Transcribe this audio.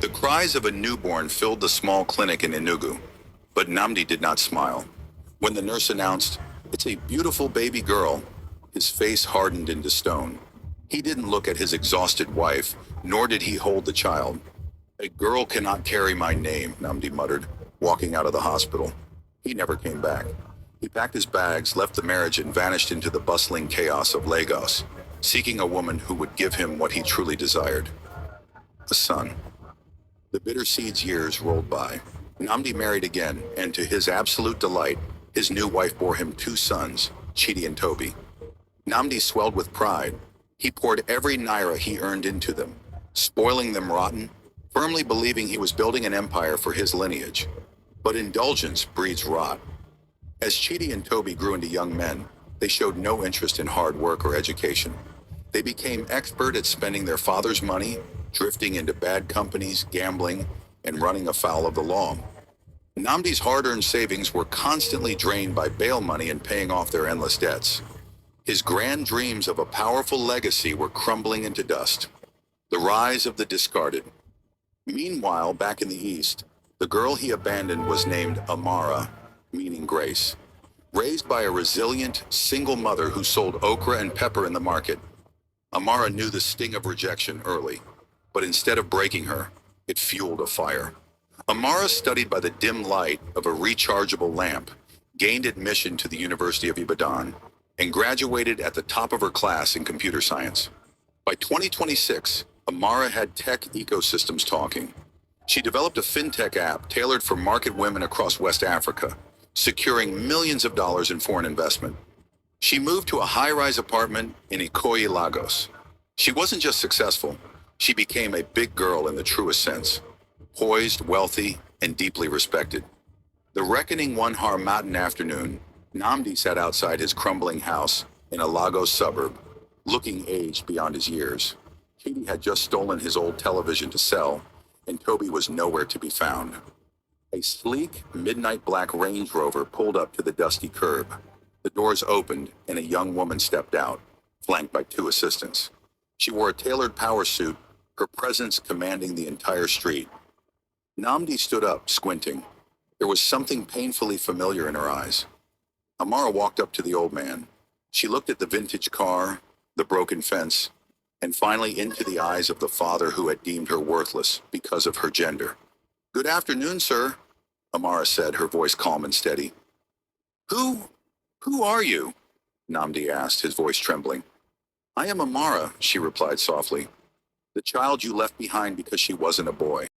The cries of a newborn filled the small clinic in Enugu, but Namdi did not smile. When the nurse announced, "It's a beautiful baby girl," his face hardened into stone. He didn't look at his exhausted wife, nor did he hold the child. "A girl cannot carry my name," Namdi muttered, walking out of the hospital. He never came back. He packed his bags, left the marriage, and vanished into the bustling chaos of Lagos, seeking a woman who would give him what he truly desired: a son. The bitter seeds years rolled by. Namdi married again, and to his absolute delight, his new wife bore him two sons, Chidi and Toby. Namdi swelled with pride. He poured every naira he earned into them, spoiling them rotten, firmly believing he was building an empire for his lineage. But indulgence breeds rot. As Chidi and Toby grew into young men, they showed no interest in hard work or education. They became expert at spending their father's money, drifting into bad companies, gambling, and running afoul of the law. Namdi's hard-earned savings were constantly drained by bail money and paying off their endless debts. His grand dreams of a powerful legacy were crumbling into dust. The rise of the discarded. Meanwhile, back in the East, the girl he abandoned was named Amara, meaning grace. Raised by a resilient, single mother who sold okra and pepper in the market, Amara knew the sting of rejection early, but instead of breaking her, it fueled a fire. Amara studied by the dim light of a rechargeable lamp, gained admission to the University of Ibadan, and graduated at the top of her class in computer science. By 2026, Amara had tech ecosystems talking. She developed a fintech app tailored for market women across West Africa, securing millions of dollars in foreign investment. She moved to a high-rise apartment in Ikoyi, Lagos. She wasn't just successful, she became a big girl in the truest sense. Poised, wealthy, and deeply respected. The reckoning one Harmattan afternoon, Namdi sat outside his crumbling house in a Lagos suburb, looking aged beyond his years. Chidi had just stolen his old television to sell, and Toby was nowhere to be found. A sleek, midnight black Range Rover pulled up to the dusty curb. The doors opened, and a young woman stepped out, flanked by two assistants. She wore a tailored power suit, her presence commanding the entire street. Namdi stood up, squinting. There was something painfully familiar in her eyes. Amara walked up to the old man. She looked at the vintage car, the broken fence, and finally into the eyes of the father who had deemed her worthless because of her gender. "Good afternoon, sir," Amara said, her voice calm and steady. Who are you?" Namdi asked, his voice trembling. "I am Amara," she replied softly. "The child you left behind because she wasn't a boy."